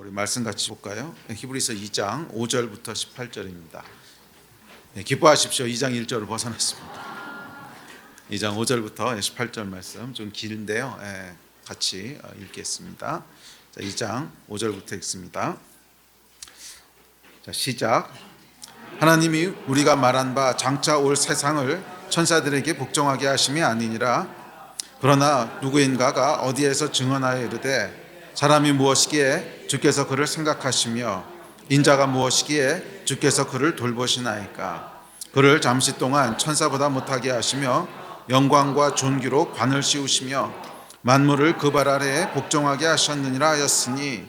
우리 말씀 같이 볼까요? 히브리서 2장 5절부터 18절입니다. 기뻐하십시오. 2장 1절을 벗어났습니다. 2장 5절부터 18절 말씀 좀 긴데요. 같이 읽겠습니다. 자, 2장 5절부터 읽습니다. 자, 시작. 하나님이 우리가 말한 바 장차 올 세상을 천사들에게 복종하게 하심이 아니니라. 그러나 누구인가가 어디에서 증언하여 이르되 사람이 무엇이기에 주께서 그를 생각하시며 인자가 무엇이기에 주께서 그를 돌보시나이까. 그를 잠시 동안 천사보다 못하게 하시며 영광과 존귀로 관을 씌우시며 만물을 그 발 아래에 복종하게 하셨느니라 하였으니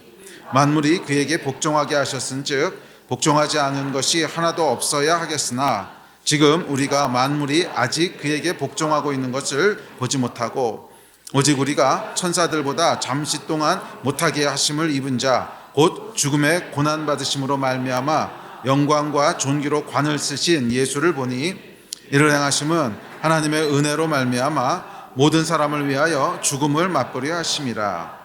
만물이 그에게 복종하게 하셨은즉 복종하지 않은 것이 하나도 없어야 하겠으나 지금 우리가 만물이 아직 그에게 복종하고 있는 것을 보지 못하고 오직 우리가 천사들보다 잠시 동안 못하게 하심을 입은 자 곧 죽음의 고난 받으심으로 말미암아 영광과 존귀로 관을 쓰신 예수를 보니 이를 행하심은 하나님의 은혜로 말미암아 모든 사람을 위하여 죽음을 맛보려 하심이라.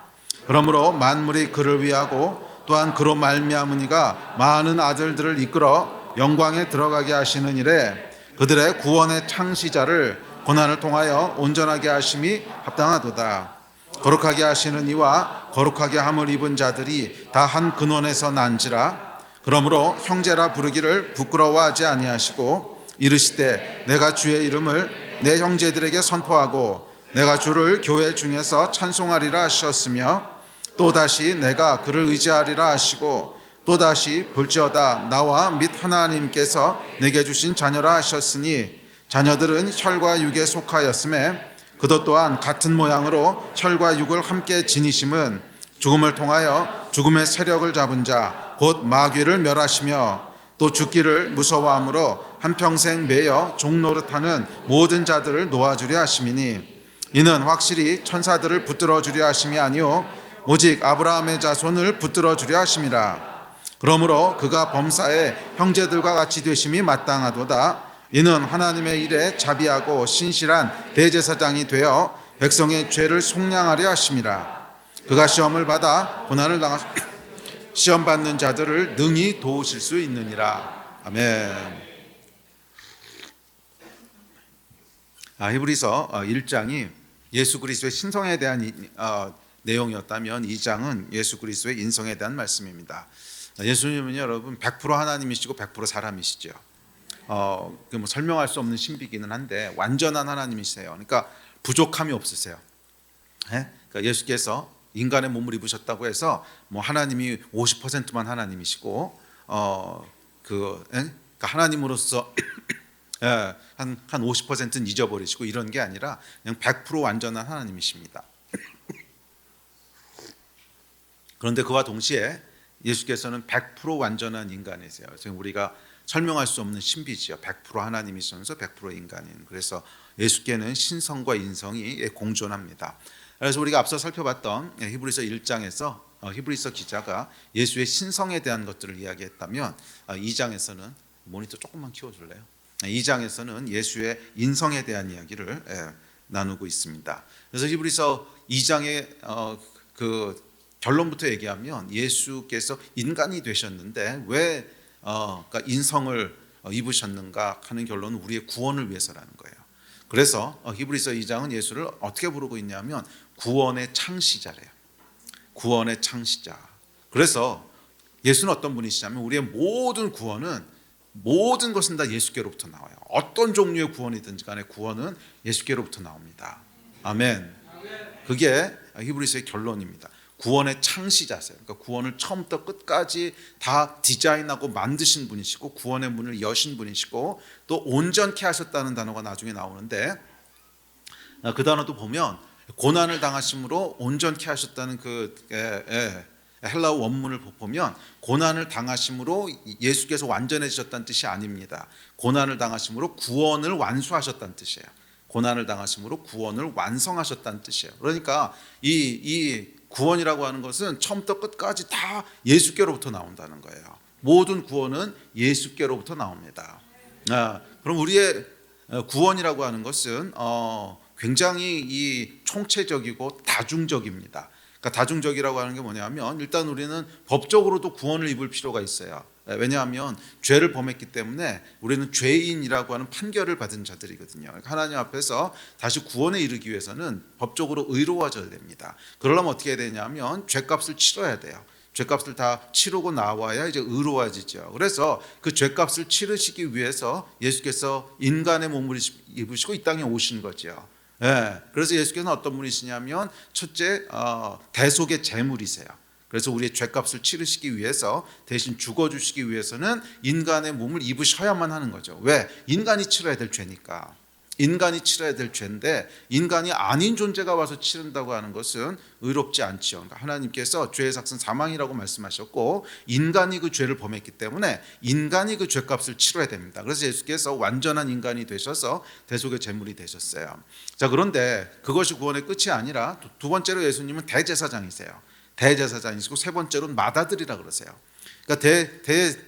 그러므로 만물이 그를 위하고 또한 그로 말미암은 이가 많은 아들들을 이끌어 영광에 들어가게 하시는 일에 그들의 구원의 창시자를 고난을 통하여 온전하게 하심이 합당하도다. 거룩하게 하시는 이와 거룩하게 함을 입은 자들이 다 한 근원에서 난지라. 그러므로 형제라 부르기를 부끄러워하지 아니하시고 이르시되 내가 주의 이름을 내 형제들에게 선포하고 내가 주를 교회 중에서 찬송하리라 하셨으며 또다시 내가 그를 의지하리라 하시고 또다시 볼지어다 나와 및 하나님께서 내게 주신 자녀라 하셨으니 자녀들은 혈과 육에 속하였음에 그도 또한 같은 모양으로 혈과 육을 함께 지니심은 죽음을 통하여 죽음의 세력을 잡은 자 곧 마귀를 멸하시며 또 죽기를 무서워함으로 한평생 매여 종노릇하는 모든 자들을 놓아주려 하심이니 이는 확실히 천사들을 붙들어 주려 하심이 아니요 오직 아브라함의 자손을 붙들어 주려 하심이라. 그러므로 그가 범사에 형제들과 같이 되심이 마땅하도다. 이는 하나님의 일에 자비하고 신실한 대제사장이 되어 백성의 죄를 속량하려 하심이라. 그가 시험을 받아 고난을 당하 시험 받는 자들을 능히 도우실 수 있느니라. 아멘. 히브리서 1장이 예수 그리스도의 신성에 대한 내용이었다면 2장은 예수 그리스도의 인성에 대한 말씀입니다. 예수님은 여러분 100% 하나님이시고 100% 사람이시죠. 뭐 설명할 수 없는 신비기는 한데 완전한 하나님이세요. 그러니까 부족함이 없으세요. 그러니까 예수께서 인간의 몸을 입으셨다고 해서 뭐 하나님이 50%만 하나님이시고 그러니까 하나님으로서 한 50%는 잊어버리시고 이런 게 아니라 그냥 100% 완전한 하나님이십니다. 그런데 그와 동시에 예수께서는 100% 완전한 인간이세요. 지금 우리가 설명할 수 없는 신비지요. 100% 하나님이시면서 100% 인간인. 그래서 예수께는 신성과 인성이 공존합니다. 그래서 우리가 앞서 살펴봤던 히브리서 1장에서 히브리서 기자가 예수의 신성에 대한 것들을 이야기했다면 2장에서는 모니터 조금만 키워줄래요? 2장에서는 예수의 인성에 대한 이야기를 나누고 있습니다. 그래서 히브리서 2장의 그 결론부터 얘기하면 예수께서 인간이 되셨는데 왜 그러니까 인성을 입으셨는가 하는 결론은 우리의 구원을 위해서라는 거예요. 그래서 히브리서 2장은 예수를 어떻게 부르고 있냐면 구원의 창시자래요. 구원의 창시자. 그래서 예수는 어떤 분이시냐면 우리의 모든 구원은 모든 것은 다 예수께로부터 나와요. 어떤 종류의 구원이든지 간에 구원은 예수께로부터 나옵니다. 아멘. 그게 히브리서의 결론입니다. 구원의 창시자세요. 그러니까 구원을 처음부터 끝까지 다 디자인하고 만드신 분이시고 구원의 문을 여신 분이시고 또 온전케 하셨다는 단어가 나중에 나오는데 그 단어도 보면 고난을 당하심으로 온전케 하셨다는 그 헬라어 원문을 보면 고난을 당하심으로 예수께서 완전해지셨다는 뜻이 아닙니다. 고난을 당하심으로 구원을 완수하셨다는 뜻이에요. 고난을 당하심으로 구원을 완성하셨다는 뜻이에요. 그러니까 이 구원이라고 하는 것은 처음부터 끝까지 다 예수께로부터 나온다는 거예요. 모든 구원은 예수께로부터 나옵니다. 그럼 우리의 구원이라고 하는 것은 굉장히 이 총체적이고 다중적입니다. 그러니까 다중적이라고 하는 게 뭐냐면 일단 우리는 법적으로도 구원을 입을 필요가 있어요. 왜냐하면 죄를 범했기 때문에 우리는 죄인이라고 하는 판결을 받은 자들이거든요. 그러니까 하나님 앞에서 다시 구원에 이르기 위해서는 법적으로 의로워져야 됩니다. 그러려면 어떻게 해야 되냐면 죄값을 치러야 돼요. 죄값을 다 치르고 나와야 이제 의로워지죠. 그래서 그 죄값을 치르시기 위해서 예수께서 인간의 몸을 입으시고 이 땅에 오신 거죠. 그래서 예수께서는 어떤 분이시냐면 첫째 대속의 제물이세요. 그래서 우리의 죄값을 치르시기 위해서 대신 죽어주시기 위해서는 인간의 몸을 입으셔야만 하는 거죠. 왜? 인간이 치러야 될 죄니까. 인간이 치러야 될 죄인데 인간이 아닌 존재가 와서 치른다고 하는 것은 의롭지 않죠. 그러니까 하나님께서 죄의 삭은 사망이라고 말씀하셨고 인간이 그 죄를 범했기 때문에 인간이 그 죄값을 치러야 됩니다. 그래서 예수께서 완전한 인간이 되셔서 대속의 제물이 되셨어요. 자, 그런데 그것이 구원의 끝이 아니라 두 번째로 예수님은 대제사장이세요. 대제사장이시고 세 번째로는 맏아들이라 그러세요. 그러니까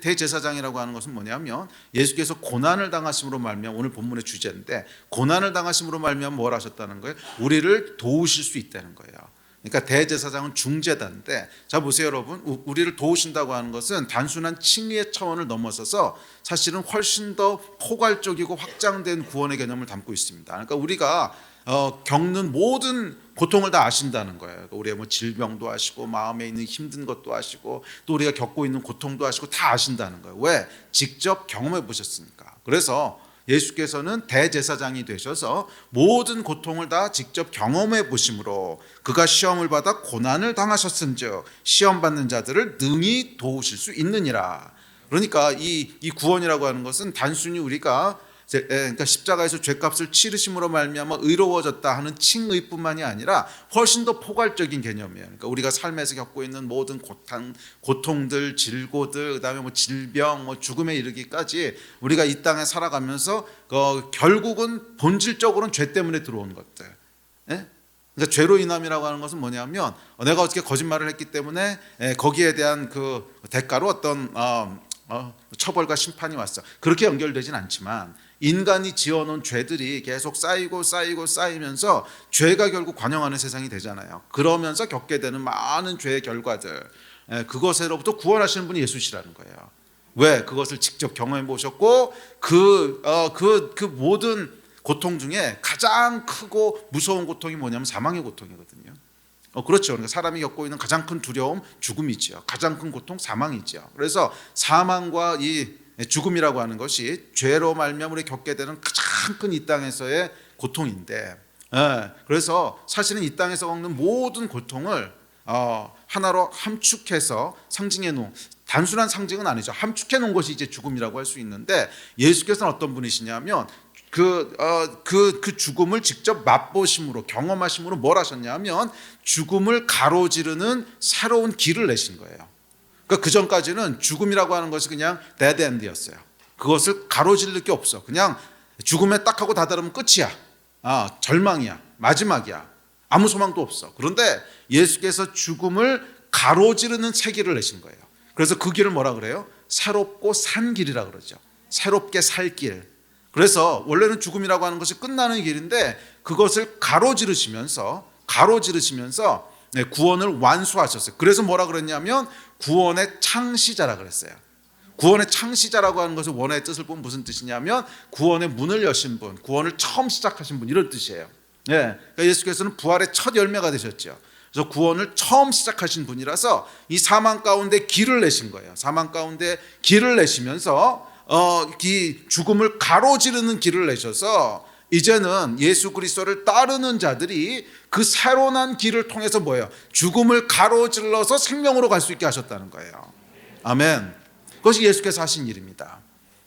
대제사장이라고 하는 것은 뭐냐면 예수께서 고난을 당하심으로 말미암아 오늘 본문의 주제인데 고난을 당하심으로 말미암아 뭘 하셨다는 거예요? 우리를 도우실 수 있다는 거예요. 그러니까 대제사장은 중재자인데 자 보세요 여러분, 우리를 도우신다고 하는 것은 단순한 칭의의 차원을 넘어서서 사실은 훨씬 더 포괄적이고 확장된 구원의 개념을 담고 있습니다. 그러니까 우리가 겪는 모든 고통을 다 아신다는 거예요. 그러니까 우리의 뭐 질병도 아시고 마음에 있는 힘든 것도 아시고 또 우리가 겪고 있는 고통도 아시고 다 아신다는 거예요. 왜? 직접 경험해 보셨으니까. 그래서 예수께서는 대제사장이 되셔서 모든 고통을 다 직접 경험해 보심으로 그가 시험을 받아 고난을 당하셨은즉 시험 받는 자들을 능히 도우실 수 있느니라. 그러니까 이 구원이라고 하는 것은 단순히 우리가 그러니까 십자가에서 죄값을 치르심으로 말미암아 의로워졌다 하는 칭의뿐만이 아니라 훨씬 더 포괄적인 개념이에요. 그러니까 우리가 삶에서 겪고 있는 모든 고통들, 질고들, 그다음에 뭐 질병, 뭐 죽음에 이르기까지 우리가 이 땅에 살아가면서 결국은 본질적으로는 죄 때문에 들어온 것들. 그러니까 죄로 인함이라고 하는 것은 뭐냐면 내가 어떻게 거짓말을 했기 때문에 거기에 대한 그 대가로 어떤 처벌과 심판이 왔어. 그렇게 연결되진 않지만 인간이 지어놓은 죄들이 계속 쌓이면서 죄가 결국 관영하는 세상이 되잖아요. 그러면서 겪게 되는 많은 죄의 결과들, 그것으로부터 구원하시는 분이 예수시라는 거예요. 왜? 그것을 직접 경험해 보셨고 그 모든 고통 중에 가장 크고 무서운 고통이 뭐냐면 사망의 고통이거든요. 그렇죠. 그러니까 사람이 겪고 있는 가장 큰 두려움 죽음이죠. 가장 큰 고통 사망이죠. 그래서 사망과 이 죽음이라고 하는 것이 죄로 말미암아 우리 겪게 되는 가장 큰 이 땅에서의 고통인데, 그래서 사실은 이 땅에서 겪는 모든 고통을 하나로 함축해서 상징해 놓은, 단순한 상징은 아니죠. 함축해 놓은 것이 이제 죽음이라고 할 수 있는데 예수께서는 어떤 분이시냐면 그 죽음을 직접 맛보심으로 경험하심으로 뭘 하셨냐면 죽음을 가로지르는 새로운 길을 내신 거예요. 그러니까 그 전까지는 죽음이라고 하는 것이 그냥 데드 엔드였어요. 그것을 가로질릴 게 없어. 그냥 죽음에 딱 하고 다다르면 끝이야. 절망이야. 마지막이야. 아무 소망도 없어. 그런데 예수께서 죽음을 가로지르는 새 길을 내신 거예요. 그래서 그 길을 뭐라 그래요? 새롭고 산 길이라 그러죠. 새롭게 살 길. 그래서 원래는 죽음이라고 하는 것이 끝나는 길인데 그것을 가로지르시면서 구원을 완수하셨어요. 그래서 뭐라 그랬냐면 구원의 창시자라 그랬어요. 구원의 창시자라고 하는 것을 원어의 뜻을 보면 무슨 뜻이냐면 구원의 문을 여신 분, 구원을 처음 시작하신 분, 이런 뜻이에요. 그러니까 예수께서는 부활의 첫 열매가 되셨죠. 그래서 구원을 처음 시작하신 분이라서 이 사망 가운데 길을 내신 거예요. 사망 가운데 길을 내시면서 이 죽음을 가로지르는 길을 내셔서 이제는 예수 그리스도를 따르는 자들이 그 새로 난 길을 통해서 뭐예요? 죽음을 가로질러서 생명으로 갈 수 있게 하셨다는 거예요. 아멘. 그것이 예수께서 하신 일입니다.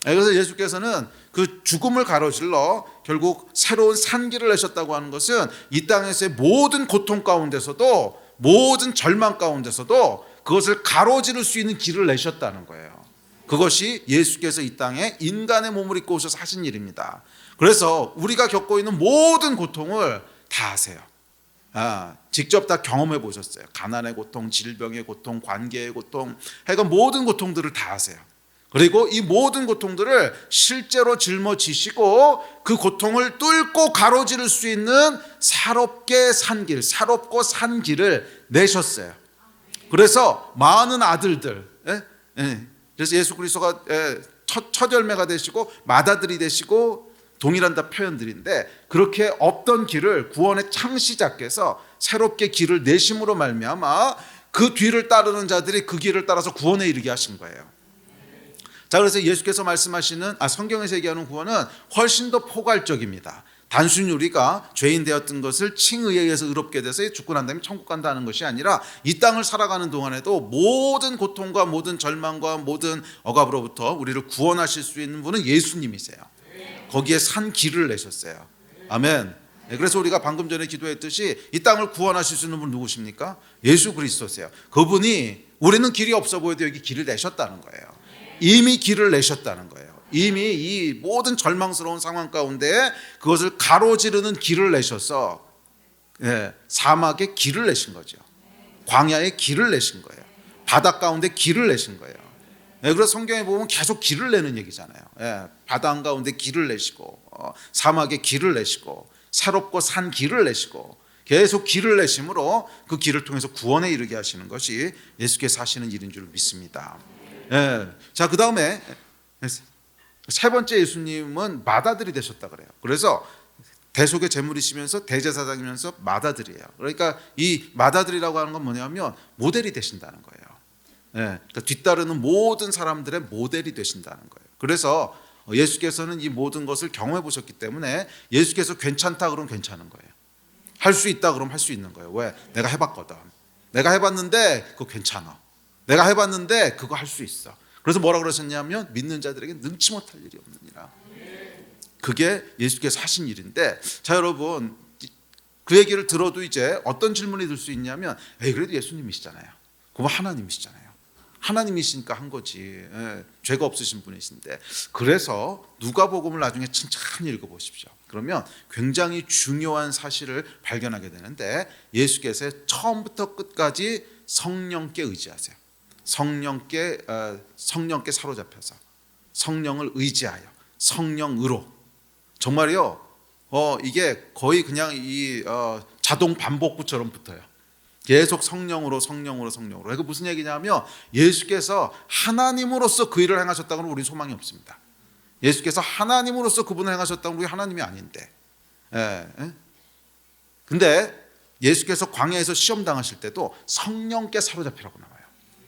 그래서 예수께서는 그 죽음을 가로질러 결국 새로운 산길을 내셨다고 하는 것은 이 땅에서의 모든 고통 가운데서도, 모든 절망 가운데서도 그것을 가로지를 수 있는 길을 내셨다는 거예요. 그것이 예수께서 이 땅에 인간의 몸을 입고 오셔서 하신 일입니다. 그래서 우리가 겪고 있는 모든 고통을 다 아세요. 직접 다 경험해 보셨어요. 가난의 고통, 질병의 고통, 관계의 고통, 하여간 모든 고통들을 다 아세요. 그리고 이 모든 고통들을 실제로 짊어지시고 그 고통을 뚫고 가로지를 수 있는 새롭게 산 길, 새롭고 산 길을 내셨어요. 그래서 많은 아들들, 그래서 예수 그리스도가 첫 열매가 되시고 맏아들이 되시고 동일한 다 표현들인데, 그렇게 없던 길을 구원의 창시자께서 새롭게 길을 내심으로 말미암아 그 뒤를 따르는 자들이 그 길을 따라서 구원에 이르게 하신 거예요. 자, 그래서 예수께서 말씀하시는 성경에서 얘기하는 구원은 훨씬 더 포괄적입니다. 단순히 우리가 죄인 되었던 것을 칭의에 의해서 의롭게 돼서 죽고 난 다음에 천국 간다는 것이 아니라 이 땅을 살아가는 동안에도 모든 고통과 모든 절망과 모든 억압으로부터 우리를 구원하실 수 있는 분은 예수님이세요. 거기에 산 길을 내셨어요. 아멘. 그래서 우리가 방금 전에 기도했듯이 이 땅을 구원하실 수 있는 분 누구십니까? 예수 그리스도세요. 그분이, 우리는 길이 없어 보여도 여기 길을 내셨다는 거예요. 이미 길을 내셨다는 거예요. 이미 이 모든 절망스러운 상황 가운데 그것을 가로지르는 길을 내셔서 사막에 길을 내신 거죠. 광야에 길을 내신 거예요. 바다 가운데 길을 내신 거예요. 그래서 성경에 보면 계속 길을 내는 얘기잖아요. 바다 한가운데 길을 내시고 사막에 길을 내시고 새롭고 산 길을 내시고 계속 길을 내심으로 그 길을 통해서 구원에 이르게 하시는 것이 예수께서 하시는 일인 줄 믿습니다. 자, 그 다음에 세 번째 예수님은 맏아들이 되셨다 그래요. 그래서 대속의 제물이시면서 대제사장이면서 맏아들이에요. 그러니까 이 맏아들이라고 하는 건 뭐냐면 모델이 되신다는 거예요. 그러니까 뒤따르는 모든 사람들의 모델이 되신다는 거예요. 그래서 예수께서는 이 모든 것을 경험해 보셨기 때문에 예수께서 괜찮다 그러면 괜찮은 거예요. 할 수 있다 그러면 할 수 있는 거예요. 왜? 내가 해봤거든. 내가 해봤는데 그거 괜찮아. 내가 해봤는데 그거 할 수 있어. 그래서 뭐라 그러셨냐면 믿는 자들에게 능치 못할 일이 없느니라. 그게 예수께서 하신 일인데, 자 여러분, 그 얘기를 들어도 이제 어떤 질문이 들 수 있냐면, 그래도 예수님이시잖아요. 그럼 하나님이시잖아요. 하나님이시니까 한 거지. 죄가 없으신 분이신데. 그래서 누가복음을 나중에 천천히 읽어보십시오. 그러면 굉장히 중요한 사실을 발견하게 되는데, 예수께서 처음부터 끝까지 성령께 의지하세요. 성령께 사로잡혀서 성령을 의지하여 성령으로, 정말요. 이게 거의 그냥 이 자동 반복구처럼 붙어요. 계속 성령으로. 이거 무슨 얘기냐면 예수께서 하나님으로서 그 일을 행하셨다고는 우리 소망이 없습니다. 예수께서 하나님으로서 그분을 행하셨다고는 우리 하나님이 아닌데. 근데 예수께서 광야에서 시험 당하실 때도 성령께 사로잡히라고 나와요.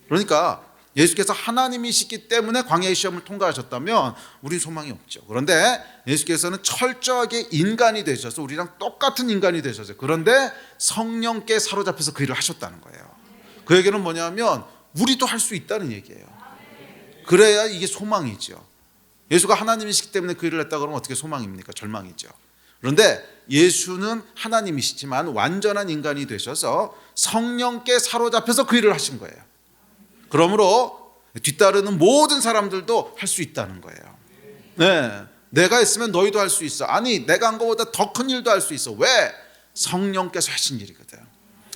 그러니까 예수께서 하나님이시기 때문에 광야의 시험을 통과하셨다면 우리 소망이 없죠. 그런데 예수께서는 철저하게 인간이 되셔서 우리랑 똑같은 인간이 되셨어요. 그런데 성령께 사로잡혀서 그 일을 하셨다는 거예요. 그 얘기는 뭐냐면 우리도 할 수 있다는 얘기예요. 그래야 이게 소망이죠. 예수가 하나님이시기 때문에 그 일을 했다 그러면 어떻게 소망입니까? 절망이죠. 그런데 예수는 하나님이시지만 완전한 인간이 되셔서 성령께 사로잡혀서 그 일을 하신 거예요. 그러므로 뒤따르는 모든 사람들도 할 수 있다는 거예요. 내가 했으면 너희도 할 수 있어. 아니, 내가 한 것보다 더 큰 일도 할 수 있어. 왜? 성령께서 하신 일이거든.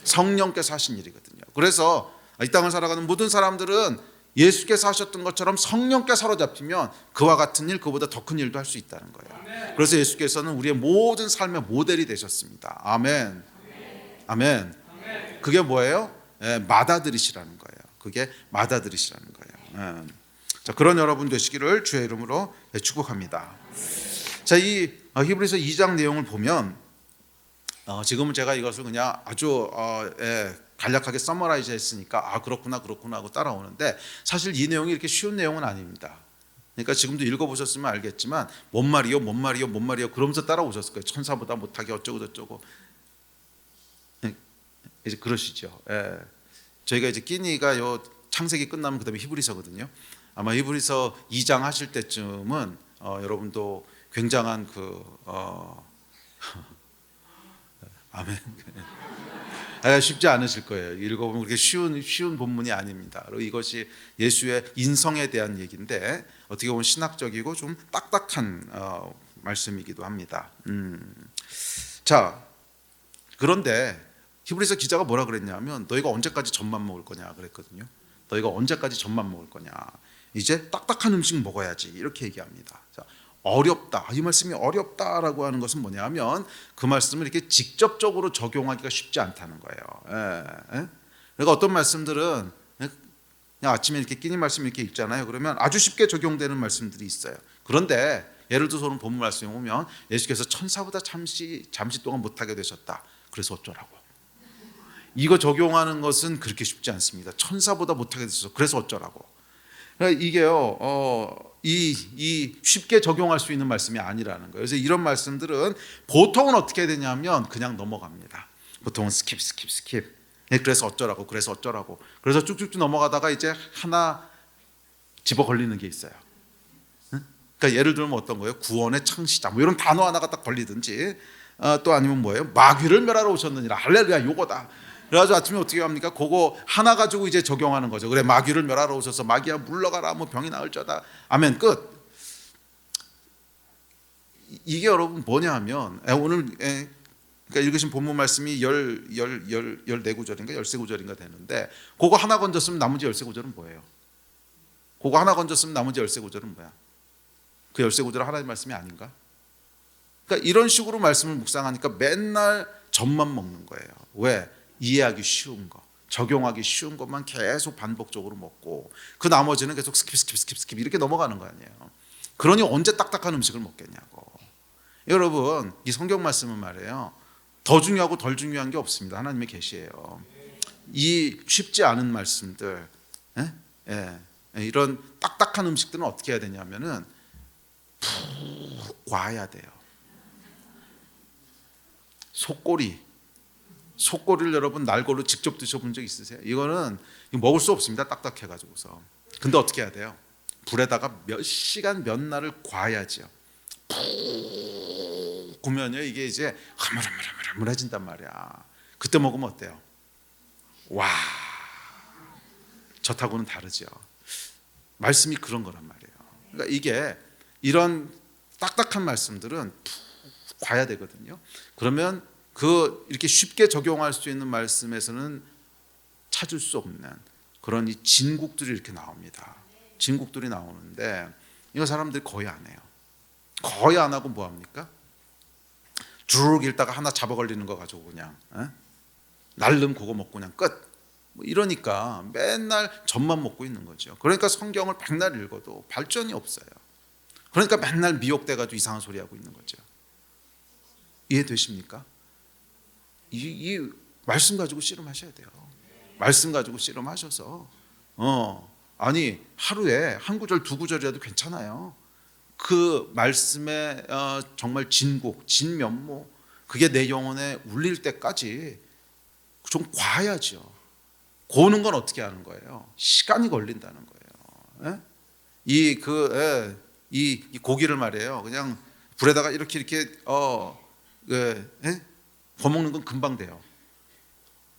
성령께서 하신 일이거든요. 그래서 이 땅을 살아가는 모든 사람들은 예수께서 하셨던 것처럼 성령께 사로잡히면 그와 같은 일, 그보다 더 큰 일도 할 수 있다는 거예요. 그래서 예수께서는 우리의 모든 삶의 모델이 되셨습니다. 아멘. 아멘. 그게 뭐예요? 맏아들이시라는 거예요. 그게 맏아들이시라는 거예요. 자, 그런 여러분 되시기를 주의 이름으로 축복합니다. 자, 이 히브리서 2장 내용을 보면 지금은 제가 이것을 그냥 아주 간략하게 서머라이즈 했으니까 그렇구나 하고 따라오는데, 사실 이 내용이 이렇게 쉬운 내용은 아닙니다. 그러니까 지금도 읽어보셨으면 알겠지만 뭔 말이요 그러면서 따라오셨을 거예요. 천사보다 못하게 어쩌고 저쩌고 이제 그러시죠. 저희가 이제 끼니가 요 창세기 끝나면 그다음에 히브리서거든요. 아마 히브리서 2장 하실 때쯤은 여러분도 굉장한 아멘. 쉽지 않으실 거예요. 읽어보면 그렇게 쉬운 본문이 아닙니다. 그리고 이것이 예수의 인성에 대한 얘기인데 어떻게 보면 신학적이고 좀 딱딱한 말씀이기도 합니다. 자, 그런데 히브리서 기자가 뭐라 그랬냐면 너희가 언제까지 젖만 먹을 거냐 그랬거든요. 너희가 언제까지 젖만 먹을 거냐. 이제 딱딱한 음식 먹어야지 이렇게 얘기합니다. 자, 어렵다. 이 말씀이 어렵다라고 하는 것은 뭐냐면 그 말씀을 이렇게 직접적으로 적용하기가 쉽지 않다는 거예요. 그러니까 어떤 말씀들은 그냥 아침에 이렇게 끼니 말씀 이렇게 읽잖아요. 그러면 아주 쉽게 적용되는 말씀들이 있어요. 그런데 예를 들어서 오늘 본문 말씀에 보면 예수께서 천사보다 잠시 동안 못하게 되셨다. 그래서 어쩌라고. 이거 적용하는 것은 그렇게 쉽지 않습니다. 천사보다 못하게 되셔서 그래서 어쩌라고. 그러니까 이게요, 이 쉽게 적용할 수 있는 말씀이 아니라는 거예요. 그래서 이런 말씀들은 보통은 어떻게 되냐면 그냥 넘어갑니다. 보통은 스킵. 그래서 어쩌라고. 그래서 쭉쭉 넘어가다가 이제 하나 집어 걸리는 게 있어요. 그러니까 예를 들면 어떤 거예요? 구원의 창시자 뭐 이런 단어 하나가 딱 걸리든지, 또 아니면 뭐예요? 마귀를 멸하러 오셨느니라. 할렐루야, 요거다. 그래가지고 아침에 어떻게 합니까? 그거 하나 가지고 이제 적용하는 거죠. 그래, 마귀를 멸하러 오셔서 마귀야 물러가라, 뭐 병이 나을쩌다. 아멘. 끝. 이게 여러분 뭐냐 하면 오늘 그러니까 읽으신 본문 말씀이 14구절인가 13구절인가 되는데, 그거 하나 건졌으면 나머지 13구절은 뭐예요? 그거 하나 건졌으면 나머지 13구절은 뭐야? 그 13구절은 하나님의 말씀이 아닌가? 그러니까 이런 식으로 말씀을 묵상하니까 맨날 젖만 먹는 거예요. 왜? 이해하기 쉬운 거, 적용하기 쉬운 것만 계속 반복적으로 먹고 그 나머지는 계속 스킵 이렇게 넘어가는 거 아니에요. 그러니 언제 딱딱한 음식을 먹겠냐고. 여러분, 이 성경 말씀은 말이에요, 더 중요하고 덜 중요한 게 없습니다. 하나님의 계시예요. 이 쉽지 않은 말씀들, 이런 딱딱한 음식들은 어떻게 해야 되냐면은 푹 과야 돼요. 속꼬리를 여러분 날골로 직접 드셔본 적 있으세요? 이거는 먹을 수 없습니다. 딱딱해가지고서. 근데 어떻게 해야 돼요? 불에다가 몇 시간 몇 날을 과야죠. 푹 구면요, 이게 이제 흐물흐물해진단 말이야. 그때 먹으면 어때요? 와, 저하고는 다르죠. 말씀이 그런 거란 말이에요. 그러니까 이게 이런 딱딱한 말씀들은 푹 과야 되거든요. 그러면 이렇게 쉽게 적용할 수 있는 말씀에서는 찾을 수 없는 그런 이 진국들이 이렇게 나옵니다. 진국들이 나오는데 이거 사람들이 거의 안 해요. 거의 안 하고 뭐 합니까? 쭉 읽다가 하나 잡아 걸리는 거 가지고 그냥 날름 그거 먹고 그냥 끝. 뭐 이러니까 맨날 젖만 먹고 있는 거죠. 그러니까 성경을 백날 읽어도 발전이 없어요. 그러니까 맨날 미혹돼가지고 이상한 소리 하고 있는 거죠. 이해되십니까? 이 말씀 가지고 씨름하셔야 돼요. 말씀 가지고 씨름하셔서 아니 하루에 한 구절 두 구절이라도 괜찮아요. 그 말씀의 정말 진국, 진면모, 그게 내 영혼에 울릴 때까지 좀 과야죠. 고는 건 어떻게 하는 거예요? 시간이 걸린다는 거예요. 이 고기를 말이에요, 그냥 불에다가 이렇게 버먹는 건 금방 돼요.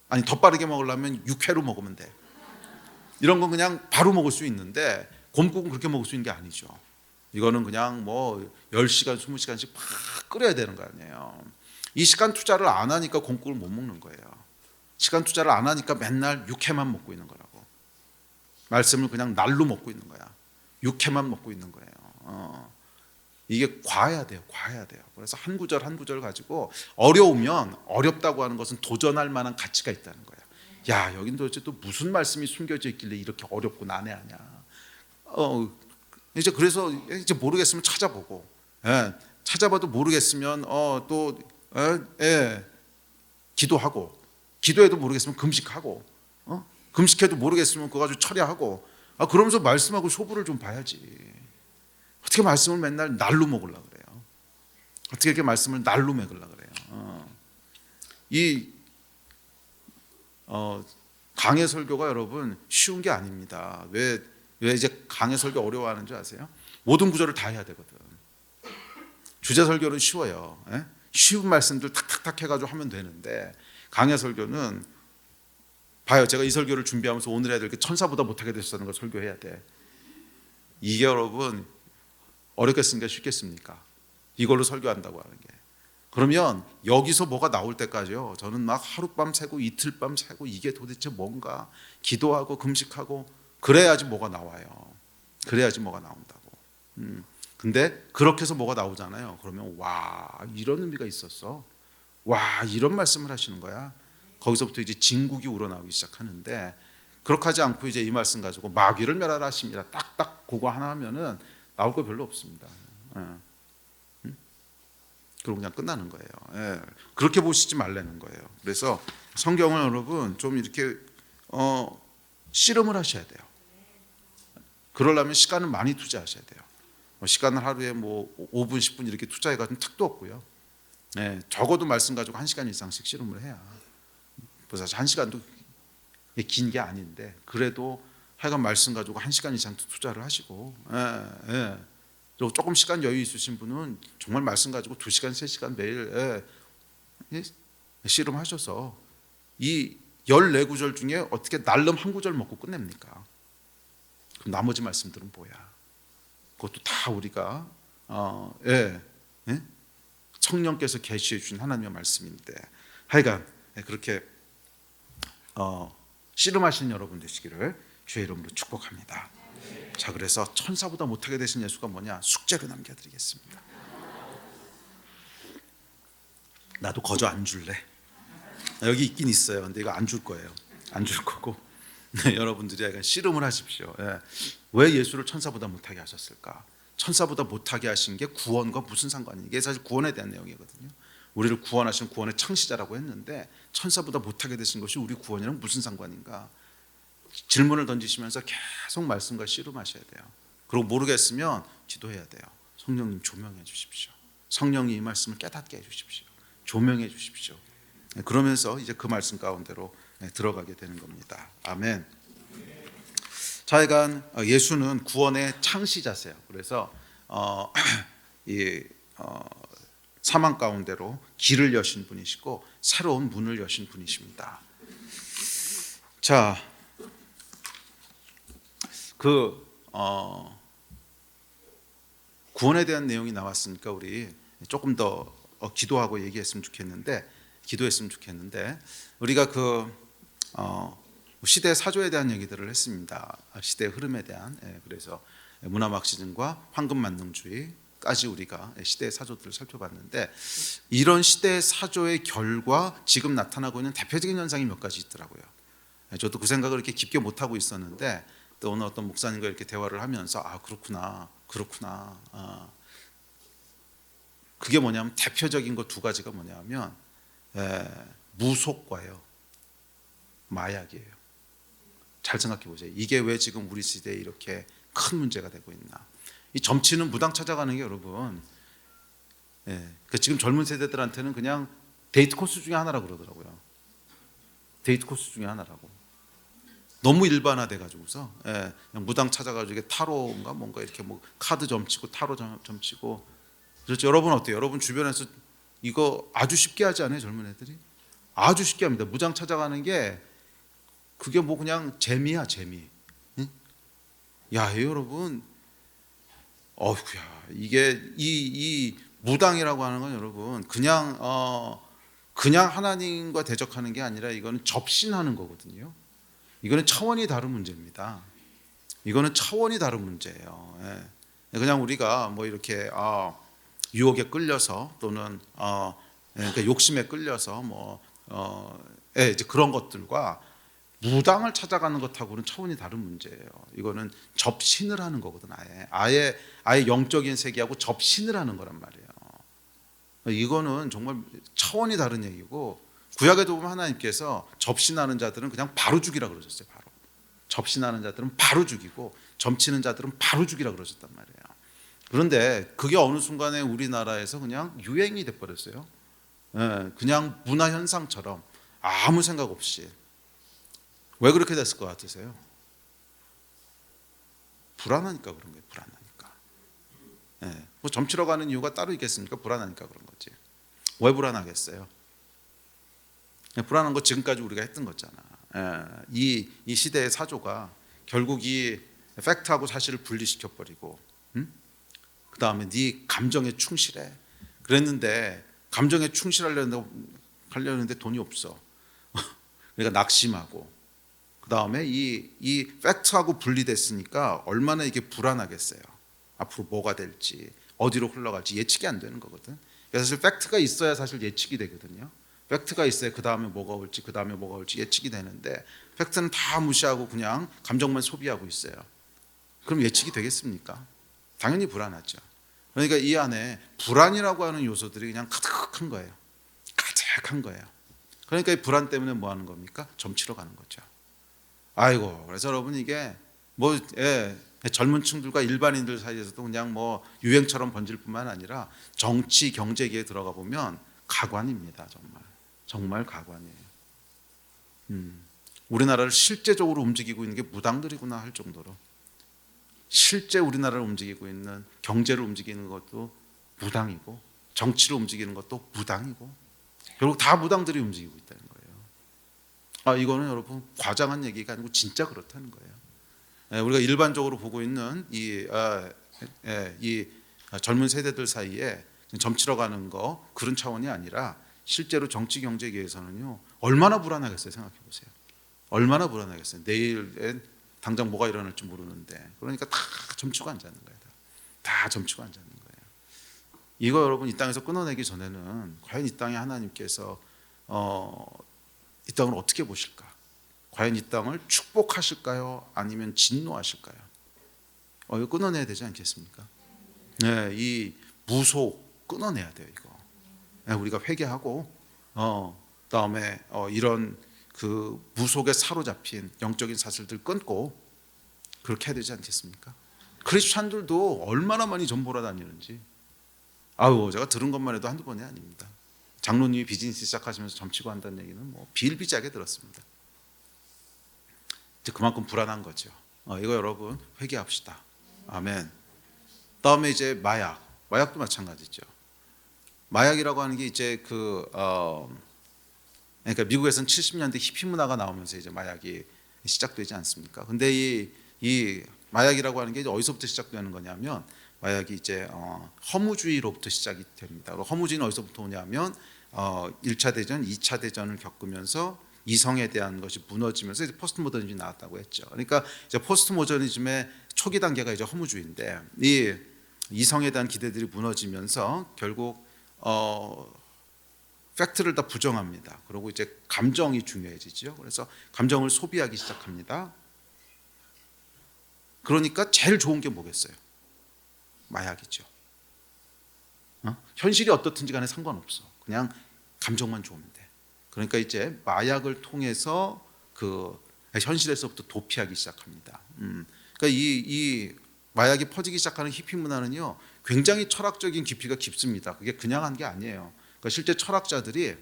아니 더 빠르게 먹으려면 6회로 먹으면 돼. 이런 건 그냥 바로 먹을 수 있는데 곰국은 그렇게 먹을 수 있는 게 아니죠. 이거는 그냥 뭐 10시간 20시간씩 팍 끓여야 되는 거 아니에요. 이 시간 투자를 안 하니까 곰국을 못 먹는 거예요. 시간 투자를 안 하니까 맨날 육회만 먹고 있는 거라고. 말씀을 그냥 날로 먹고 있는 거야. 육회만 먹고 있는 거예요. 이게 과야 돼요. 그래서 한 구절 한 구절 가지고 어려우면 어렵다고 하는 것은 도전할 만한 가치가 있다는 거야. 야, 여긴 도대체 또 무슨 말씀이 숨겨져 있길래 이렇게 어렵고 난해하냐. 이제 그래서 이제 모르겠으면 찾아보고, 찾아봐도 모르겠으면 또 기도하고, 기도해도 모르겠으면 금식하고, 금식해도 모르겠으면 그거 가지고 철야하고, 그러면서 말씀하고 소부를 좀 봐야지. 어떻게 말씀을 맨날 날로 먹으려고 그래요? 어떻게 이렇게 말씀을 날로 먹으려고 그래요? 강해 설교가 여러분 쉬운 게 아닙니다. 왜 이제 강해 설교 어려워하는 줄 아세요? 모든 구절을 다 해야 되거든. 주제 설교는 쉬워요. 쉬운 말씀들 탁탁탁 해가지고 하면 되는데, 강해 설교는 봐요. 제가 이 설교를 준비하면서 오늘 해야 될 게 천사보다 못하게 되셨다는 걸 설교해야 돼. 이게 여러분 어렵겠습니까? 쉽겠습니까? 이걸로 설교한다고 하는 게. 그러면 여기서 뭐가 나올 때까지요, 저는 막 하룻밤 새고 이틀밤 새고 이게 도대체 뭔가 기도하고 금식하고 그래야지 뭐가 나와요. 그래야지 뭐가 나온다고. 근데 그렇게 해서 뭐가 나오잖아요. 그러면 와, 이런 의미가 있었어. 와, 이런 말씀을 하시는 거야. 거기서부터 이제 진국이 우러나오기 시작하는데, 그렇게 하지 않고 이제 이 말씀 가지고 마귀를 멸하라 하십니다. 딱딱 그거 하나 하면은 나올 거 별로 없습니다. 그리고 그냥 끝나는 거예요. 예. 그렇게 보시지 말라는 거예요. 그래서 성경을 여러분 좀 이렇게 씨름을 하셔야 돼요. 그러려면 시간을 많이 투자하셔야 돼요. 시간을 하루에 뭐 5분, 10분 이렇게 투자해가지고 택도 없고요. 예. 적어도 말씀 가지고 1시간 이상씩 씨름을 해야. 사실 1시간도 긴 게 아닌데 그래도 하여간 말씀 가지고 1시간 이상 투자를 하시고, 예. 그리고 조금 시간 여유 있으신 분은 정말 말씀 가지고 2시간, 3시간 매일 씨름하셔서 이 14구절 중에 어떻게 날름 한 구절 먹고 끝냅니까? 그럼 나머지 말씀들은 뭐야? 그것도 다 우리가 성령께서 계시해 주신 하나님의 말씀인데, 하여간 그렇게 씨름하시는 여러분 되시기를 주의 이름으로 축복합니다. 자, 그래서 천사보다 못하게 되신 예수가 뭐냐? 숙제로 남겨드리겠습니다. 나도 거저 안 줄래. 여기 있긴 있어요. 근데 이거 안 줄 거예요. 안 줄 거고. 여러분들이 약간 씨름을 하십시오. 왜 예수를 천사보다 못하게 하셨을까? 천사보다 못하게 하신 게 구원과 무슨 상관이? 이게 사실 구원에 대한 내용이거든요. 우리를 구원하신 구원의 창시자라고 했는데 천사보다 못하게 되신 것이 우리 구원이랑 무슨 상관인가? 질문을 던지시면서 계속 말씀과 씨름하셔야 돼요. 그리고 모르겠으면 기도해야 돼요. 성령님 조명해 주십시오. 성령이 이 말씀을 깨닫게 해 주십시오. 조명해 주십시오. 그러면서 이제 그 말씀 가운데로 들어가게 되는 겁니다. 아멘. 자여간 예수는 구원의 창시자세요. 그래서 사망 가운데로 길을 여신 분이시고 새로운 문을 여신 분이십니다. 자, 구원에 대한 내용이 나왔으니까 우리 조금 더 기도하고 얘기했으면 좋겠는데, 우리가 시대 사조에 대한 얘기들을 했습니다. 시대의 흐름에 대한. 그래서 문화 막시즘과 황금 만능주의까지 우리가 시대의 사조들을 살펴봤는데, 이런 시대의 사조의 결과 지금 나타나고 있는 대표적인 현상이 몇 가지 있더라고요. 저도 그 생각을 이렇게 깊게 못 하고 있었는데, 또 오늘 어떤 목사님과 이렇게 대화를 하면서 그렇구나. 그게 뭐냐면 대표적인 거 2가지가 뭐냐면 무속과요, 마약이에요. 잘 생각해 보세요. 이게 왜 지금 우리 시대에 이렇게 큰 문제가 되고 있나? 이 점치는 무당 찾아가는 게 여러분, 지금 젊은 세대들한테는 그냥 데이트 코스 중에 하나라고 그러더라고요. 데이트 코스 중에 하나라고. 너무 일반화돼 가지고서 그냥 무당 찾아가지고 타로인가 뭔가 이렇게 뭐 카드 점치고 타로 점치고. 그렇죠. 여러분 어때요? 여러분 주변에서 이거 아주 쉽게 하지 않아요? 젊은 애들이 아주 쉽게 합니다. 무당 찾아가는 게 그게 뭐 그냥 재미야, 재미. 응? 야, 여러분, 이게 이 무당이라고 하는 건 여러분 그냥 하나님과 대적하는 게 아니라 이거는 접신하는 거거든요. 이거는 차원이 다른 문제입니다. 이거는 차원이 다른 문제예요. 그냥 우리가 뭐 이렇게 유혹에 끌려서 또는 그러니까 욕심에 끌려서 이제 그런 것들과 무당을 찾아가는 것하고는 차원이 다른 문제예요. 이거는 접신을 하는 거거든. 아예 영적인 세계하고 접신을 하는 거란 말이에요. 이거는 정말 차원이 다른 얘기고, 구약에도 보면 하나님께서 접신하는 자들은 그냥 바로 죽이라 그러셨어요. 바로 접신하는 자들은 바로 죽이고 점치는 자들은 바로 죽이라 그러셨단 말이에요. 그런데 그게 어느 순간에 우리나라에서 그냥 유행이 돼버렸어요. 그냥 문화 현상처럼 아무 생각 없이. 왜 그렇게 됐을 것 같으세요? 불안하니까 그런 거예요. 불안하니까. 뭐 점치러 가는 이유가 따로 있겠습니까? 불안하니까 그런 거지. 왜 불안하겠어요? 불안한 거 지금까지 우리가 했던 거잖아. 이 시대의 사조가 결국 이 팩트하고 사실을 분리시켜 버리고, 그 다음에 네 감정에 충실해. 그랬는데 감정에 충실하려는데 돈이 없어. 그러니까 낙심하고, 그 다음에 이 팩트하고 분리됐으니까 얼마나 이게 불안하겠어요. 앞으로 뭐가 될지, 어디로 흘러갈지 예측이 안 되는 거거든. 그래서 사실 팩트가 있어야 사실 예측이 되거든요. 팩트가 있어야 그 다음에 뭐가 올지, 그 다음에 뭐가 올지 예측이 되는데, 팩트는 다 무시하고 그냥 감정만 소비하고 있어요. 그럼 예측이 되겠습니까? 당연히 불안하죠. 그러니까 이 안에 불안이라고 하는 요소들이 그냥 가득한 거예요. 가득한 거예요. 그러니까 이 불안 때문에 뭐 하는 겁니까? 점치러 가는 거죠. 아이고, 그래서 여러분 이게 뭐 젊은 층들과 일반인들 사이에서도 그냥 뭐 유행처럼 번질 뿐만 아니라 정치 경제계에 들어가 보면 가관입니다. 정말 가관이에요. 우리나라를 실제적으로 움직이고 있는 게 무당들이구나 할 정도로, 실제 우리나라를 움직이고 있는 경제를 움직이는 것도 무당이고, 정치를 움직이는 것도 무당이고, 결국 다 무당들이 움직이고 있다는 거예요. 이거는 여러분 과장한 얘기가 아니고 진짜 그렇다는 거예요. 우리가 일반적으로 보고 있는 이 젊은 세대들 사이에 점치러 가는 거, 그런 차원이 아니라 실제로 정치 경제계에서는요, 얼마나 불안하겠어요. 생각해 보세요. 얼마나 불안하겠어요. 내일엔 당장 뭐가 일어날지 모르는데, 그러니까 다 점치고 앉아있는 거예요. 다 점치고 앉아있는 거예요. 이거 여러분 이 땅에서 끊어내기 전에는 과연 이 땅에 하나님께서 이 땅을 어떻게 보실까? 과연 이 땅을 축복하실까요? 아니면 진노하실까요? 이거 끊어내야 되지 않겠습니까? 네, 이 무속 끊어내야 돼요. 이거. 네, 우리가 회개하고 그다음에 이런 그 무속에 사로잡힌 영적인 사슬들 끊고 그렇게 해야 되지 않겠습니까? 크리스찬들도 얼마나 많이 전보라 다니는지, 제가 들은 것만 해도 한두 번이 아닙니다. 장로님이 비즈니스 시작하시면서 점치고 한다는 얘기는 뭐 비일비재하게 들었습니다. 이제 그만큼 불안한 거죠. 이거 여러분 회개합시다. 아멘. 다음에 이제 마약도 마찬가지죠. 마약이라고 하는 게 이제 그러니까 미국에서는 70년대 히피 문화가 나오면서 이제 마약이 시작되지 않습니까? 근데 이 마약이라고 하는 게 이제 어디서부터 시작되는 거냐면, 마약이 이제 허무주의로부터 시작이 됩니다. 허무주의는 어디서부터 오냐면 1차 대전, 2차 대전을 겪으면서 이성에 대한 것이 무너지면서 이제 포스트 모더니즘이 나왔다고 했죠. 그러니까 이제 포스트 모더니즘의 초기 단계가 이제 허무주의인데, 이 이성에 대한 기대들이 무너지면서 결국 팩트를 다 부정합니다. 그리고 이제 감정이 중요해지죠. 그래서 감정을 소비하기 시작합니다. 그러니까 제일 좋은 게 뭐겠어요? 마약이죠. 현실이 어떻든지 간에 상관없어. 그냥 감정만 좋으면 돼. 그러니까 이제 마약을 통해서 그 현실에서부터 도피하기 시작합니다. 그러니까 이 마약이 퍼지기 시작하는 히피 문화는요, 굉장히 철학적인 깊이가 깊습니다. 그게 그냥 한 게 아니에요. 그러니까 실제 철학자들이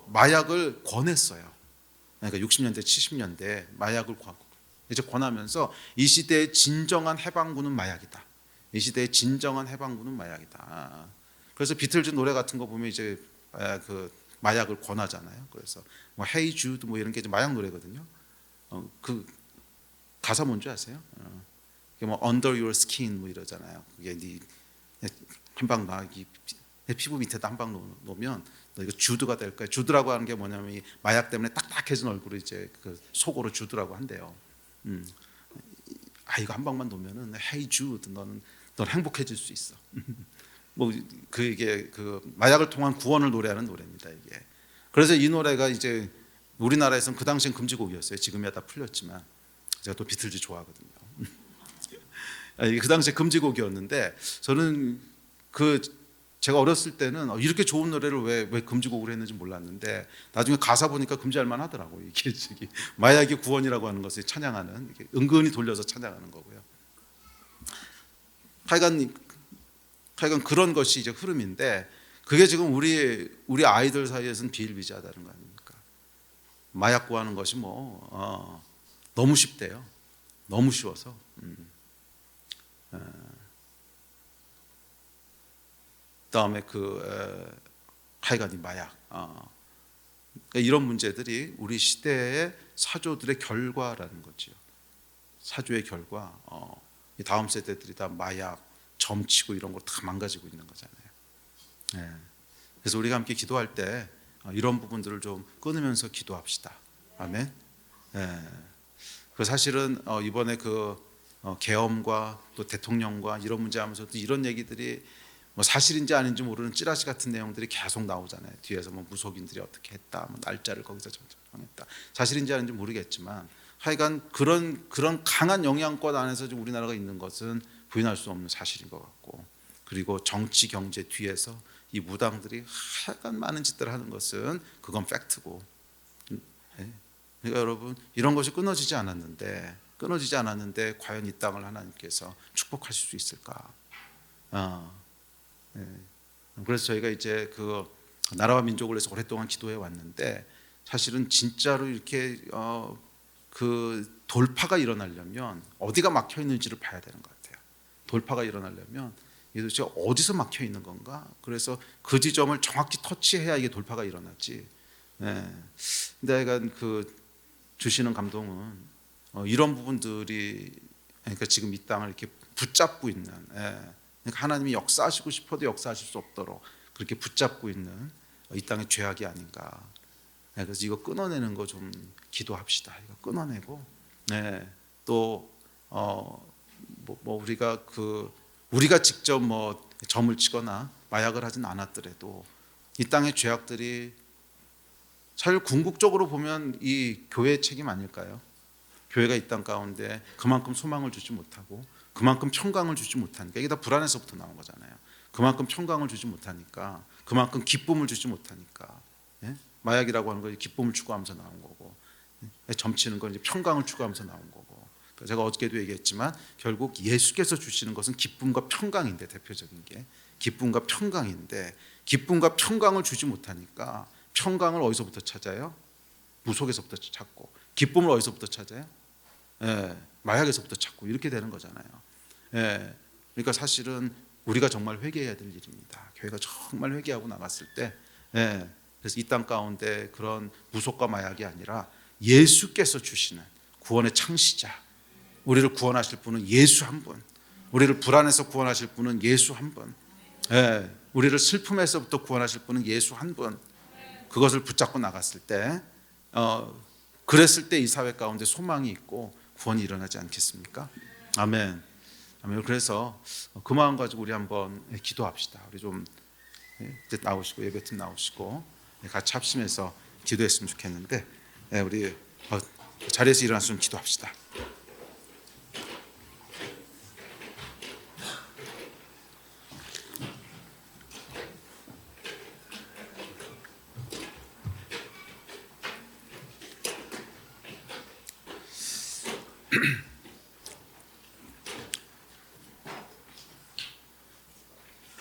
마약을 권했어요. 그러니까 60년대, 70년대 마약을 이제 권하면서 이 시대의 진정한 해방군은 마약이다. 이 시대의 진정한 해방군은 마약이다. 그래서 비틀즈 노래 같은 거 보면 이제 그 마약을 권하잖아요. 그래서 뭐 Hey Jude 뭐 이런 게 이제 마약 노래거든요. 그 가사 뭔지 아세요? 뭐 Under Your Skin 뭐 이러잖아요. 그게 네 한방 놔, 내 피부 밑에다 한 방 놓으면 너 이거 주드가 될 거야. 주드라고 하는 게 뭐냐면 이 마약 때문에 딱딱해진 얼굴을 이제 그 속으로 주드라고 한대요. 이거 한 방만 놓으면은 Hey Jude, 넌 행복해질 수 있어. 뭐 그게 그 마약을 통한 구원을 노래하는 노래입니다. 이게. 그래서 이 노래가 이제 우리나라에서는 그 당시엔 금지곡이었어요. 지금이야 다 풀렸지만, 제가 또 비틀즈 좋아하거든요. 그 당시에 금지곡이었는데, 저는 제가 어렸을 때는 이렇게 좋은 노래를 왜 금지곡으로 했는지 몰랐는데, 나중에 가사 보니까 금지할 만하더라고요. 이게 마약이 구원이라고 하는 것을 찬양하는, 이렇게 은근히 돌려서 찬양하는 거고요. 하여간 그런 것이 이제 흐름인데, 그게 지금 우리 아이들 사이에서는 비일비재하다는 거 아닙니까? 마약 구하는 것이 뭐 너무 쉽대요. 너무 쉬워서. 그다음에 하여간 이 마약. 그러니까 이런 문제들이 우리 시대의 사조들의 결과라는 거죠. 사조의 결과. 이 다음 세대들이 다 마약, 점치고 이런 거 다 망가지고 있는 거잖아요. 그래서 우리가 함께 기도할 때 이런 부분들을 좀 끊으면서 기도합시다. 아멘. 그 사실은 이번에 계엄과 또 대통령과 이런 문제하면서도 이런 얘기들이 뭐 사실인지 아닌지 모르는 찌라시 같은 내용들이 계속 나오잖아요. 뒤에서 뭐 무속인들이 어떻게 했다, 뭐 날짜를 거기서 정했다. 사실인지 아닌지 모르겠지만 하여간 그런 강한 영향권 안에서 지금 우리나라가 있는 것은 부인할 수 없는 사실인 것 같고, 그리고 정치 경제 뒤에서 이 무당들이 하여간 많은 짓들을 하는 것은 그건 팩트고, 그러니까 여러분 이런 것이 끊어지지 않았는데 과연 이 땅을 하나님께서 축복하실 수 있을까? 그래서 저희가 이제 그 나라와 민족을 위해서 오랫동안 기도해 왔는데, 사실은 진짜로 이렇게 그 돌파가 일어나려면 어디가 막혀 있는지를 봐야 되는 것 같아요. 돌파가 일어나려면 이게 도대체 어디서 막혀 있는 건가? 그래서 그 지점을 정확히 터치해야 이게 돌파가 일어나지. 근데 약간 그 주시는 감동은 이런 부분들이, 그러니까 지금 이 땅을 이렇게 붙잡고 있는, 그러니까 하나님이 역사하시고 싶어도 역사하실 수 없도록 그렇게 붙잡고 있는 이 땅의 죄악이 아닌가. 그래서 이거 끊어내는 거 좀 기도합시다. 이거 끊어내고, 또 우리가 직접 뭐 점을 치거나 마약을 하진 않았더라도 이 땅의 죄악들이 사실 궁극적으로 보면 이 교회의 책임 아닐까요? 교회가 이 땅 가운데 그만큼 소망을 주지 못하고 그만큼 평강을 주지 못하니까, 이게 다 불안에서부터 나온 거잖아요. 그만큼 평강을 주지 못하니까, 그만큼 기쁨을 주지 못하니까, 마약이라고 하는 거 기쁨을 추구하면서 나온 거고, 점치는 건 이제 평강을 추구하면서 나온 거고. 제가 어저께도 얘기했지만 결국 예수께서 주시는 것은 기쁨과 평강인데, 대표적인 게 기쁨과 평강인데, 기쁨과 평강을 주지 못하니까 평강을 어디서부터 찾아요? 무속에서부터 찾고, 기쁨을 어디서부터 찾아요? 마약에서부터 찾고, 이렇게 되는 거잖아요. 그러니까 사실은 우리가 정말 회개해야 될 일입니다. 교회가 정말 회개하고 나갔을 때, 그래서 이 땅 가운데 그런 무속과 마약이 아니라 예수께서 주시는 구원의 창시자, 우리를 구원하실 분은 예수 한 분, 우리를 불안에서 구원하실 분은 예수 한 분, 우리를 슬픔에서부터 구원하실 분은 예수 한 분, 그것을 붙잡고 나갔을 때, 그랬을 때 이 사회 가운데 소망이 있고 구원이 일어나지 않겠습니까? 아멘. 아멘. 그래서 그 마음 가지고 우리 한번 기도합시다. 우리 좀 나오시고, 예배팀 나오시고 같이 합심해서 기도했으면 좋겠는데, 우리 자리에서 일어나서 좀 기도합시다.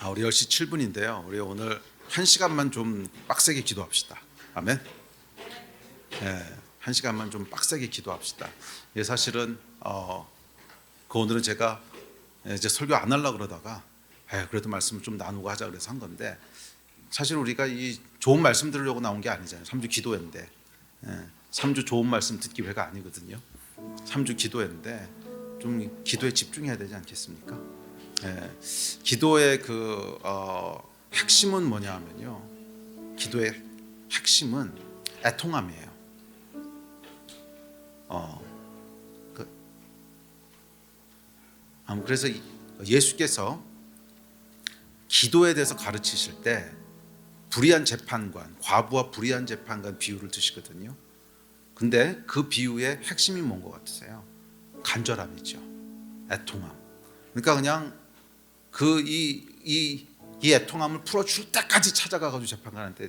우리 10시 7분인데요. 우리 오늘 1시간만 좀 빡세게 기도합시다. 아멘. 1시간만 좀 빡세게 기도합시다. 사실은 오늘은 제가 이제 설교 안 하려고 그러다가 그래도 말씀을 좀 나누고 하자 그래서 한 건데, 사실 우리가 이 좋은 말씀 들으려고 나온 게 아니잖아요. 3주 기도회인데, 3주 좋은 말씀 듣기 회가 아니거든요. 3주 기도회인데 좀 기도에 집중해야 되지 않겠습니까? 기도의 그 핵심은 뭐냐 하면요, 기도의 핵심은 애통함이에요. 그래서 예수께서 기도에 대해서 가르치실 때 불의한 재판관, 과부와 불의한 재판관 비유를 드시거든요. 근데 그 비유의 핵심이 뭔 것 같으세요? 간절함이죠. 애통함. 그러니까 그냥 이 애통함을 풀어줄 때까지 찾아가가지고 재판관한테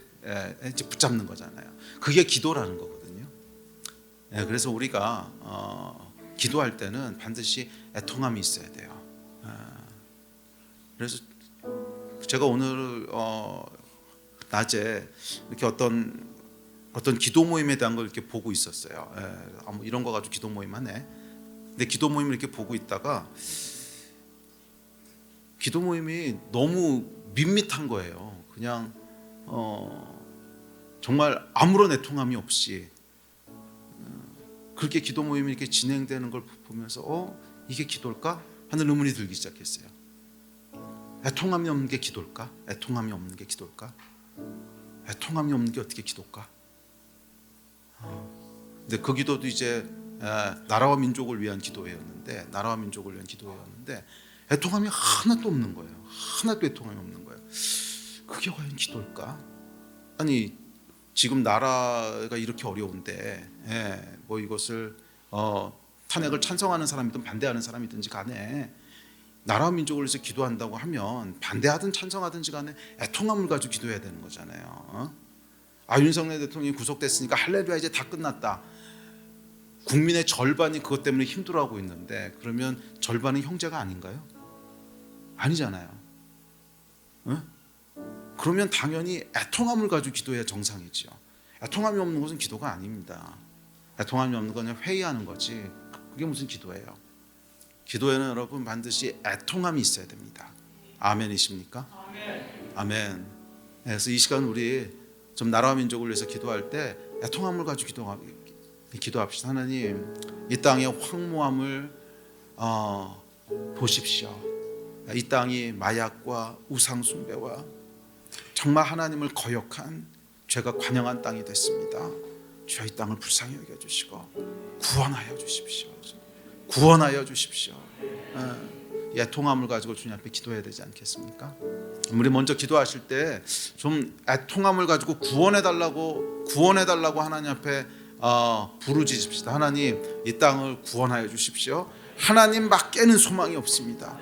붙잡는 거잖아요. 그게 기도라는 거거든요. 그래서 우리가 기도할 때는 반드시 애통함이 있어야 돼요. 그래서 제가 오늘 낮에 이렇게 어떤 기도 모임에 대한 걸 이렇게 보고 있었어요. 뭐 이런 거 가지고 기도 모임 하네. 근데 기도 모임을 이렇게 보고 있다가 기도 모임이 너무 밋밋한 거예요. 그냥 정말 아무런 애통함이 없이 그렇게 기도 모임이 이렇게 진행되는 걸 보면서 이게 기도일까 하는 의문이 들기 시작했어요. 애통함이 없는 게 기도일까? 애통함이 없는 게 기도일까? 애통함이 없는 게 어떻게 기도일까? 근데 그 기도도 이제 나라와 민족을 위한 기도회였는데 애통함이 하나도 없는 거예요. 하나도 애통함이 없는 거예요. 그게 과연 기도일까? 아니 지금 나라가 이렇게 어려운데 뭐 이것을 탄핵을 찬성하는 사람이든 반대하는 사람이든지 간에 나라와 민족을 위해서 기도한다고 하면 반대하든 찬성하든지 간에 애통함을 가지고 기도해야 되는 거잖아요. 윤석열 대통령이 구속됐으니까 할렐루야 이제 다 끝났다. 국민의 절반이 그것 때문에 힘들어하고 있는데 그러면 절반은 형제가 아닌가요? 아니잖아요. 그러면 당연히 애통함을 가지고 기도해야 정상이죠. 애통함이 없는 것은 기도가 아닙니다. 애통함이 없는 건 그냥 회의하는 거지. 그게 무슨 기도예요? 기도에는 여러분 반드시 애통함이 있어야 됩니다. 아멘이십니까? 아멘. 그래서 이 시간 우리 좀 나라와 민족을 위해서 기도할 때 애통함을 가지고 기도합시다. 하나님, 이 땅의 황무함을 보십시오. 이 땅이 마약과 우상 숭배와 정말 하나님을 거역한 죄가 관영한 땅이 됐습니다. 주여 이 땅을 불쌍히 여겨주시고 구원하여 주십시오. 구원하여 주십시오. 애통함을 가지고 주님 앞에 기도해야 되지 않겠습니까? 우리 먼저 기도하실 때 좀 애통함을 가지고 구원해달라고 하나님 앞에 부르짖읍시다. 하나님, 이 땅을 구원하여 주십시오. 하나님밖에는 소망이 없습니다.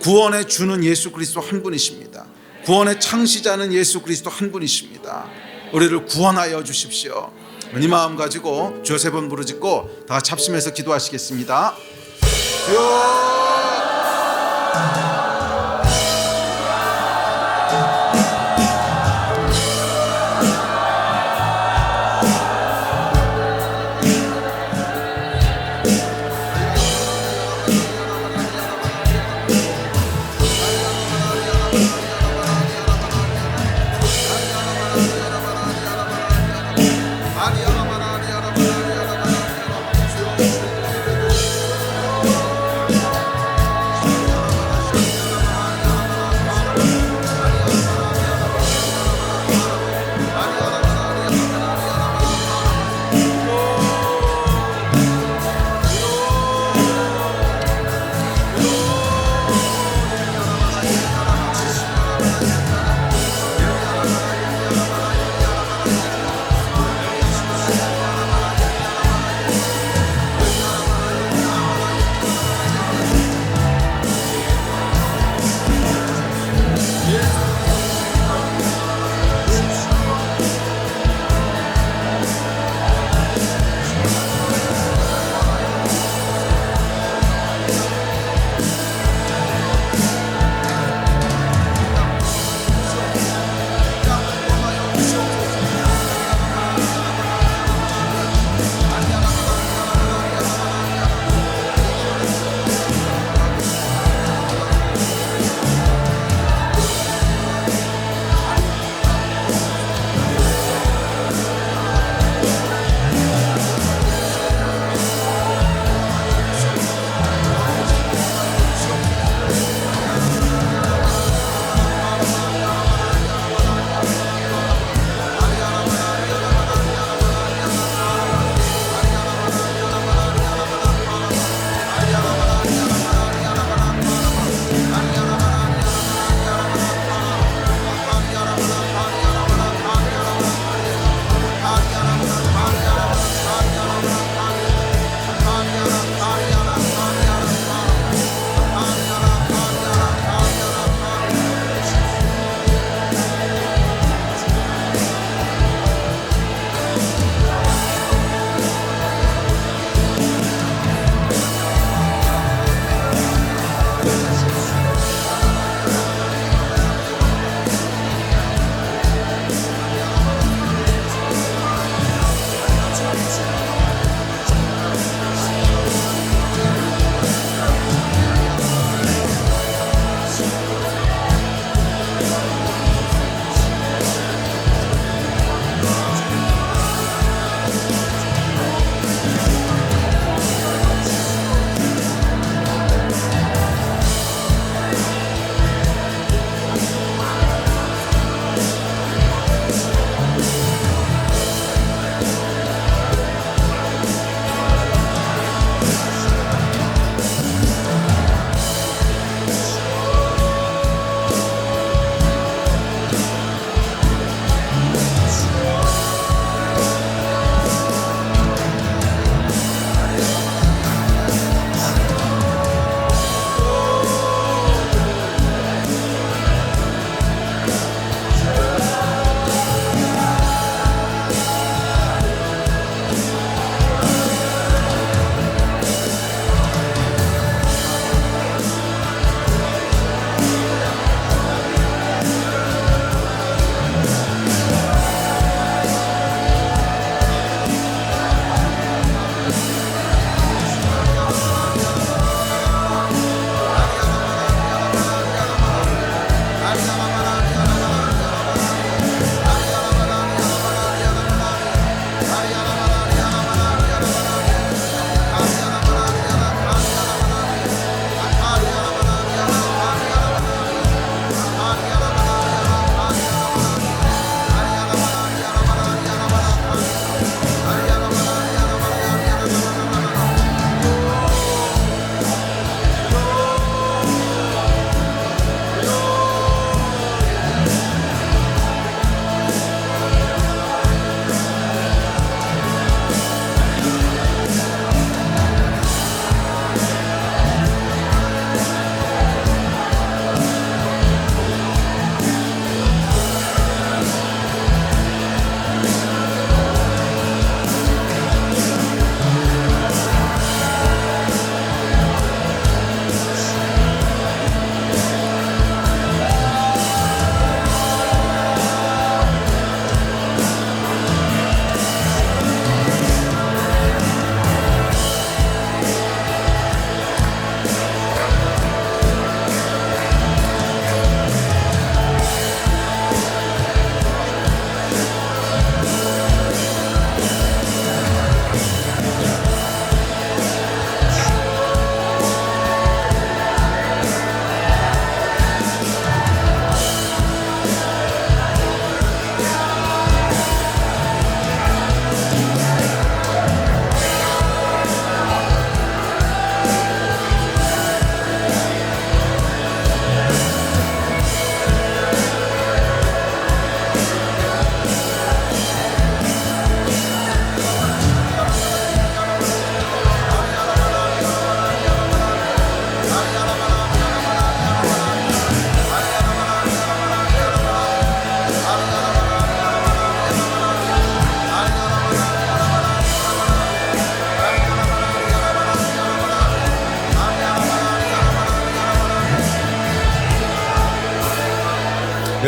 구원해 주는 예수 그리스도 한 분이십니다. 구원의 창시자는 예수 그리스도 한 분이십니다. 우리를 구원하여 주십시오. 이 마음 가지고 주여 3번 부르짖고 다 같이 합심해서 기도하시겠습니다. 주여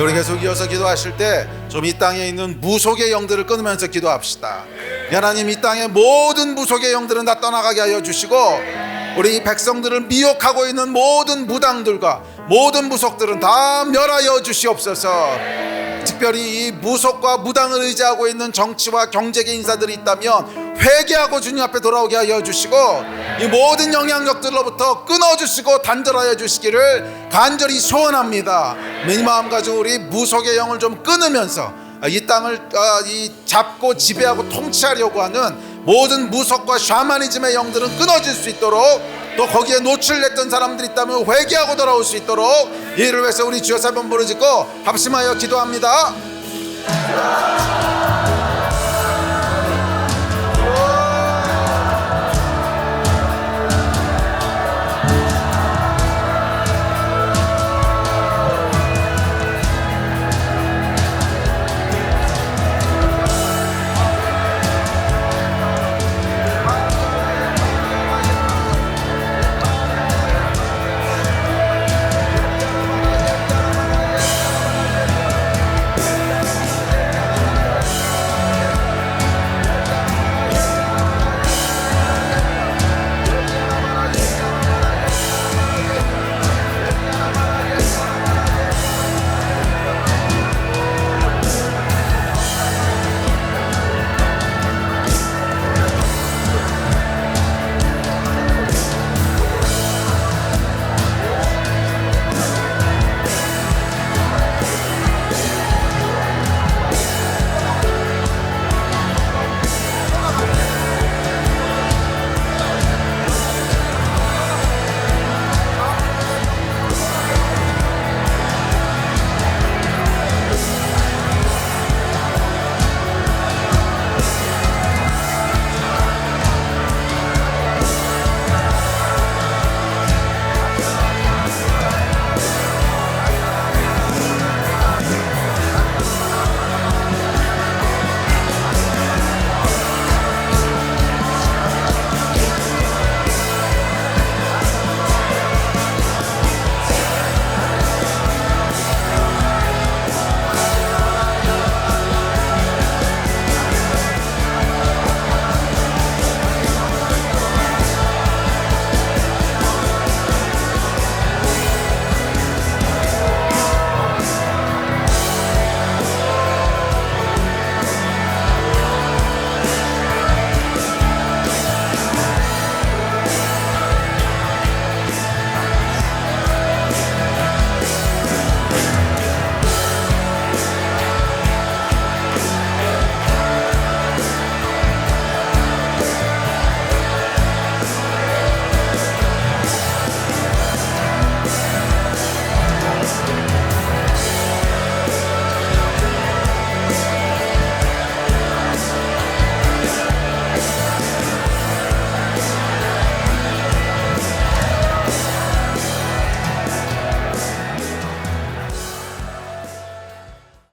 우리 계속 이어서 기도하실 때 좀 이 땅에 있는 무속의 영들을 끊으면서 기도합시다. 하나님, 이 땅의 모든 무속의 영들은 다 떠나가게 하여 주시고, 우리 백성들을 미혹하고 있는 모든 무당들과 모든 무속들은 다 멸하여 주시옵소서. 특별히 이 무속과 무당을 의지하고 있는 정치와 경제계 인사들이 있다면 회개하고 주님 앞에 돌아오게 하여 주시고, 이 모든 영향력들로부터 끊어주시고 단절하여 주시기를 간절히 소원합니다. 이 마음 가지고 우리 무속의 영을 좀 끊으면서 이 땅을 잡고 지배하고 통치하려고 하는 모든 무속과 샤머니즘의 영들은 끊어질 수 있도록, 또 거기에 노출됐던 사람들이 있다면 회개하고 돌아올 수 있도록, 이를 위해서 우리 주여 3번 부르짖고 합심하여 기도합니다.